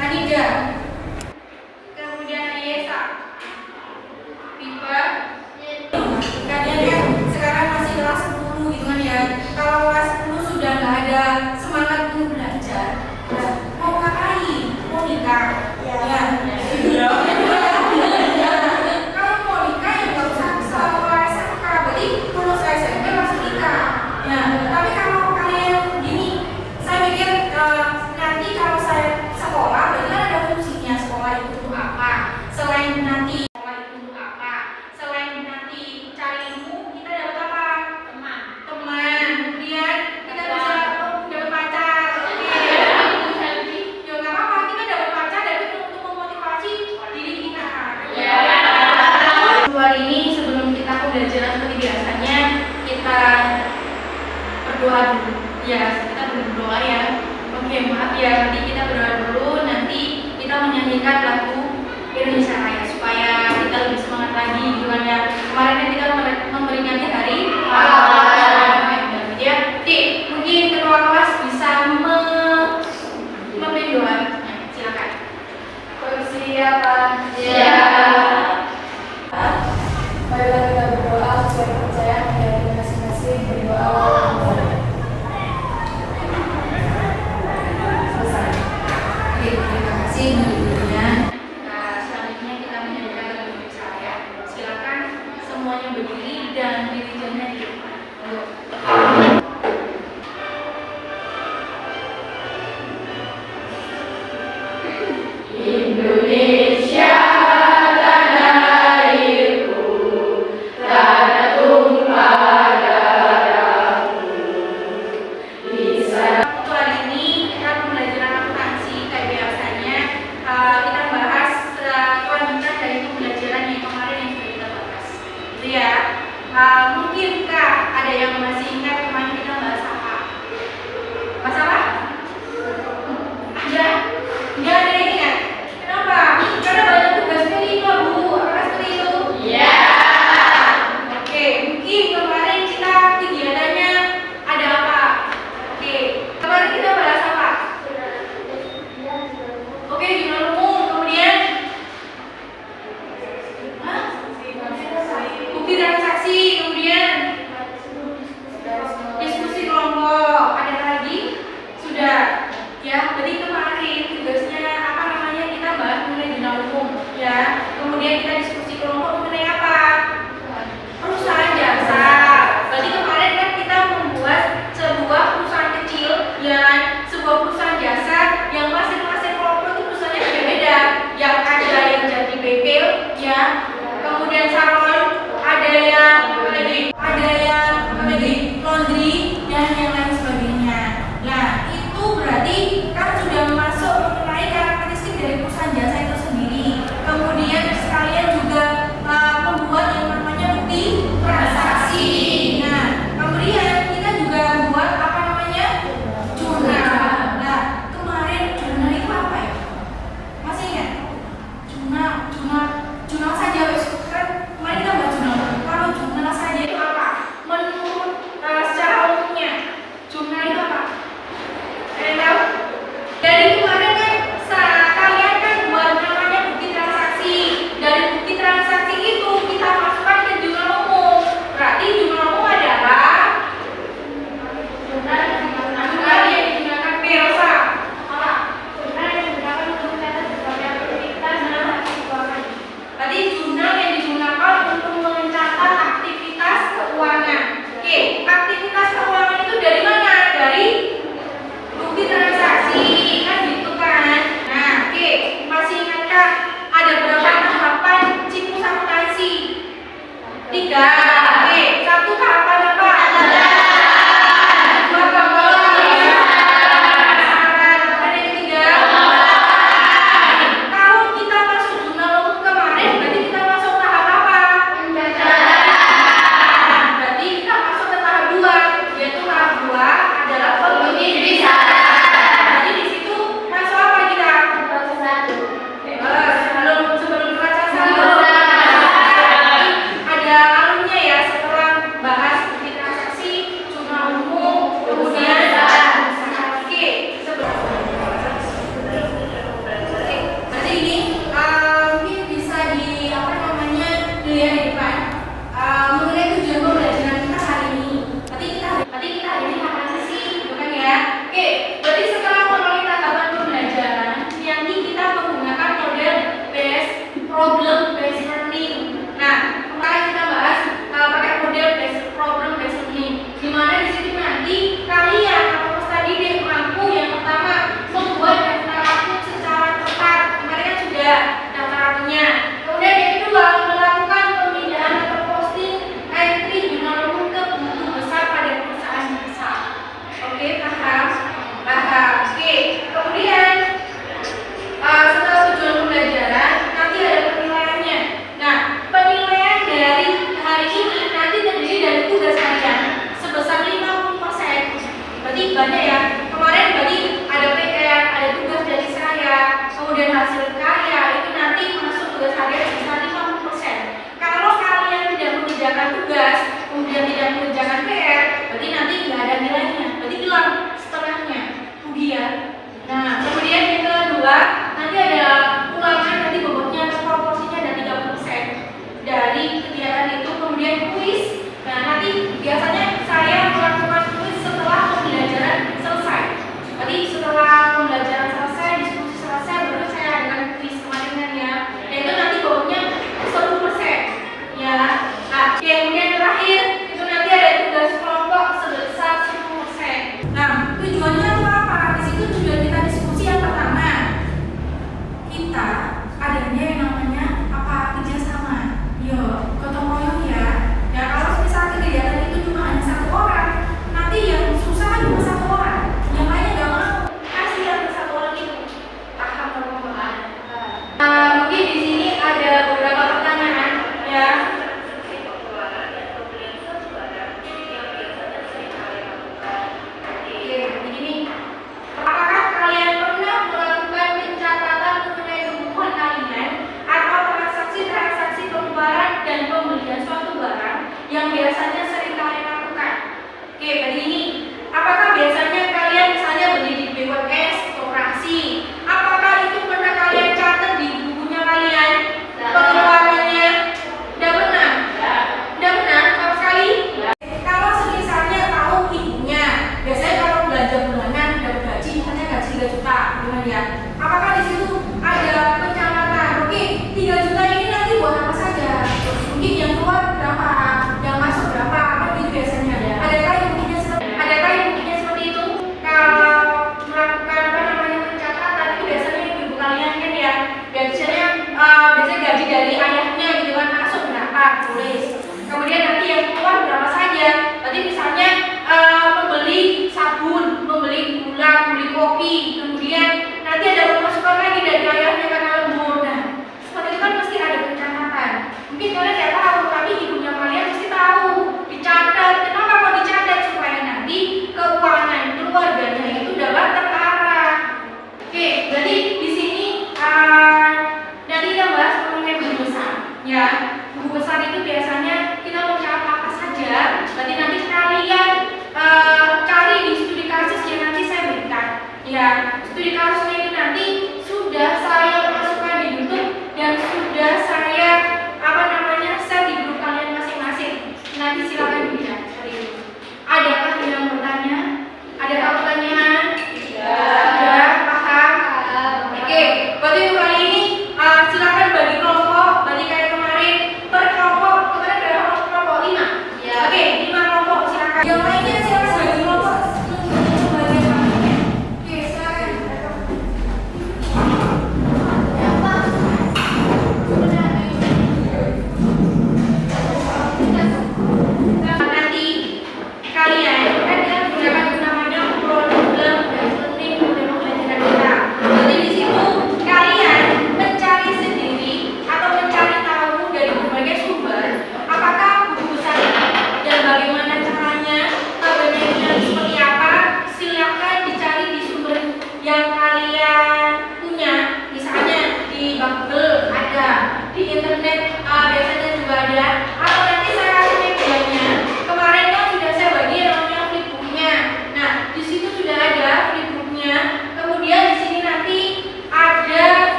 Anida. Kemudian Ayesa. Piper. Kalian kan sekarang masih kelas 10 gitu kan ya. Kalau kelas 10 sudah nggak ada semangat untuk belajar. Nah, mau ngapain? Mau nikah? Ya. Kalau mau nikah ya nggak usah sekolah SMK. Berarti lulus SMP langsung nikah. Nah, tapi kalau kalian gini, saya mikir nanti kalau saya sekolah, berarti kan ada fungsinya sekolah itu untuk apa? Selain nanti sekolah itu untuk apa? Selain nanti cari ilmu, kita dapat apa? Teman. Kemudian kita bisa dapat pacar. Oke. Ya nggak apa-apa, kita dapat pacar tapi untuk memotivasi diri kita. Hari ini sebelum kita pembelajaran seperti biasanya, kita berdoa dulu. Ya, kita berdoa ya. Oke, maaf ya, nanti kita berdoa dulu. Nanti kita menyanyikan lagu Indonesia Raya supaya kita lebih semangat lagi gitu kan ya. Kemarin kan kita memperingati hari ya. Mungkin ketua kelas bisa memberi doa. Silakan. Persiapan. Ya. Marilah kita berdoa sesuai kepercayaan yang kita masing-masing. Berdoa. Selesai. Oke, terima kasih gurunya. Selanjutnya kita menyanyikan lagu Indonesia Raya. Silakan semuanya berdiri dan diri di depan.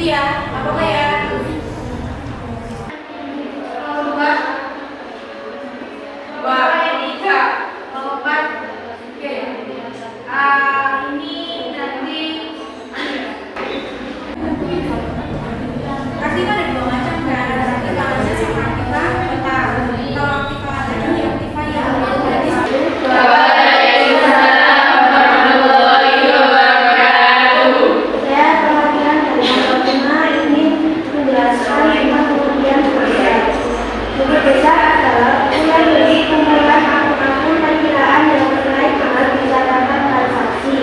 ya, apa ya? Dua, tiga, empat. Oke. Ini nanti aktiva ada dua macam kan, ada aktiva aja sama aktiva peta. Kalau aktiva aja dan aktiva yang Saya perwakilan dari Fatima ingin menjelaskan tentang kemudian besar. Buku besar adalah mulai dari kumpulan akun-akun perkiraan yang terkait dengan pencatatan transaksi,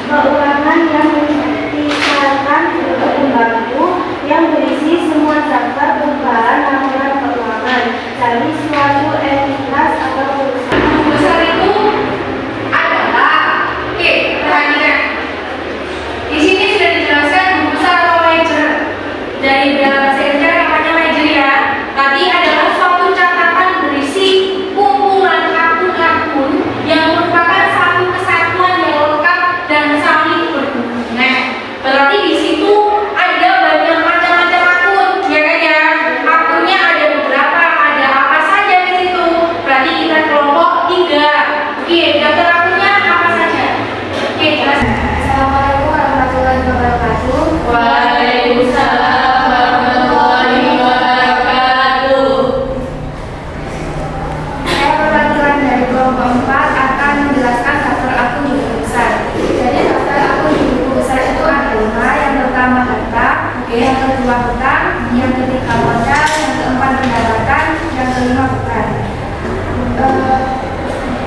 keuangan yang mengisyaratkan untuk membantu yang berisi semua daftar perubahan laporan keuangan dari suatu entitas atau perusahaan. buku besar itu adalah, oke, perhatikan. Di sini sudah dijelaskan buku besar atau ledger. Dari bahasa Indonesia namanya ledger ya. Tadi adalah suatu catatan berisi kumpulan akun-akun yang merupakan satu kesatuan yang lengkap dan saling berhubungan. Berarti di situ ada banyak macam-macam akun, ya kan ya? Akunnya ada beberapa, ada apa saja di situ. Berarti kita kelompok 3. Oke, daftar akunnya apa saja? Oke, jelas. Assalamualaikum warahmatullahi wabarakatuh. Waalaikumsalam warahmatullahi wabarakatuh. Saya perwakilan dari kelompok 4 akan menjelaskan daftar akun di buku besar. Jadi daftar akun di buku besar itu ada 5. Yang pertama harta, yang kedua hutang, yang ketiga modal, yang keempat pendapatan, yang kelima bukan.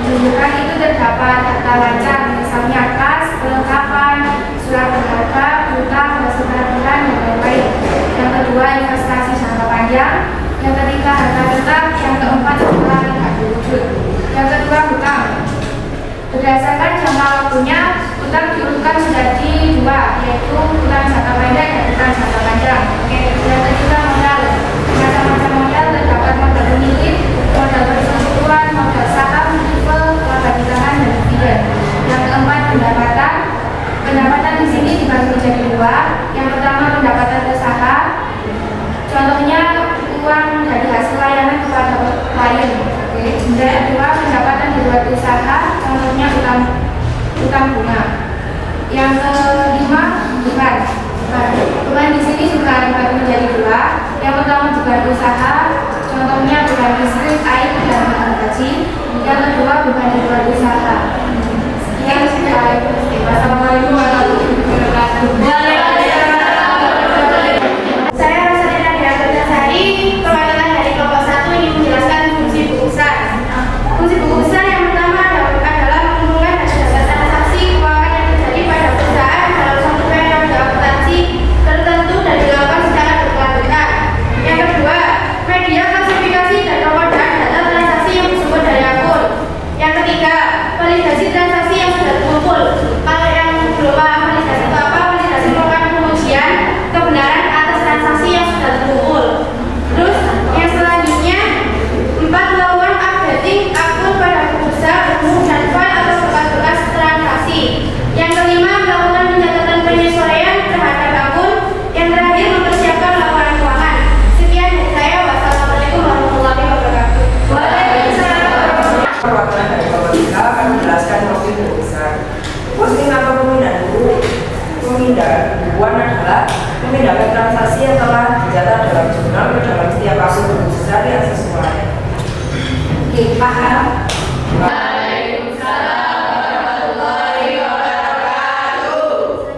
Rujukan itu terdapat data lancar, misalnya kas, perlengkapan, surat berharga, hutang, surat bulan, dan lain-lain. Yang kedua investasi jangka panjang, yang ketiga harga tetap, yang keempat adalah tidak berwujud. Yang kedua hutang. Berdasarkan jangka waktunya, hutang diurutkan menjadi 2, yaitu hutang jangka pendek dan hutang jangka panjang. Yang ketiga modal. Macam-macam modal terdapat modal unit, modal persekutuan, modal saham, tipe, laba di tangan, dan dividen. Yang keempat pendapatan. Pendapatan di sini dibagi menjadi 2. Yang pertama pendapatan usaha. Contohnya uang dari hasil layanan kepada klien. Dan kedua pendapatan di luar usaha. Contohnya utang bunga. Yang kelima beban. Beban di sini juga dibagi menjadi 2. Yang pertama beban usaha. Contohnya beban listrik, air, dan beban gaji. Yang kedua beban di luar usaha. Sekian saya. Wassalamualaikum warahmatullahi wabarakatuh. Saya Rosalina Diagotasari, perwakilan dari kelompok 1 ingin menjelaskan fungsi buku besar. Fungsi buku besar yang pertama adalah mengumpulkan data transaksi keuangan yang terjadi pada perusahaan dalam suatu periode akuntansi tertentu dan dilakukan secara berkelanjutan. Yang kedua, media klasifikasi dan nomor dan data transaksi yang bersumber dari akun. Yang ketiga, validasi transaksi yang sudah terkumpul. Kalau yang belum paham validasi itu apa? Validasi merupakan pengujian kebenaran atas transaksi yang sudah terkumpul. Terus yang selanjutnya, 4 melakukan updating akun pada buku besar umum dan file atau bekas-bekas transaksi. Yang kelima, melakukan pencatatan penyesuaian terhadap akun. Yang terakhir, mempersiapkan laporan keuangan. Sekian dari saya. Wassalamualaikum warahmatullahi wabarakatuh. Perwakilan dari kelompok 3 akan menjelaskan posting buku besar. Posting atau pemindahan bukuan adalah memindahkan transaksi yang telah dicatat dalam jurnal ke dalam setiap akun buku besar yang sesuai. Oke, paham?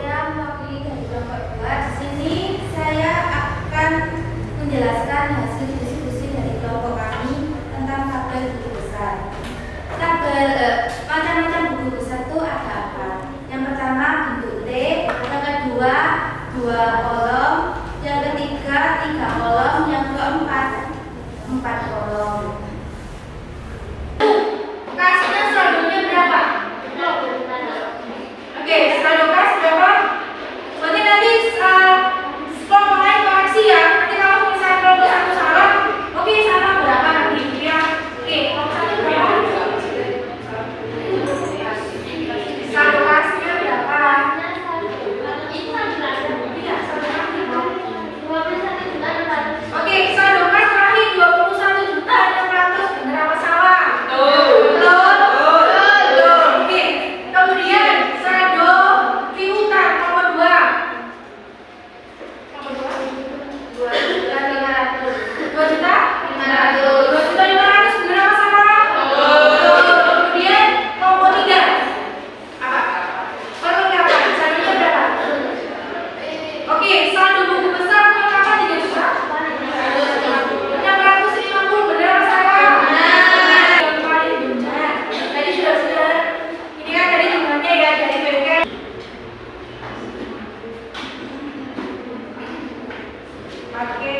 Saya mewakili dari kelompok 2. Di sini saya akan menjelaskan hasil diskusi dari kelompok kami tentang tabel buku besar. Tabel macam-macam buku besar itu ada apa? Yang pertama bentuk T, yang kedua 2 kolom, yang ketiga 3 kolom, yang keempat 4 kolom. Kasnya saldonya berapa? Oke, saldo kas berapa? Berarti nanti kelompok lain koreksi ya. Nanti kalau misalnya kelompok 1 salah, oke salah berapa nanti? Ya, oke, kelompok 1 berapa? Saldo kasnya berapa? Iya, saldo kasnya berapa? Oke,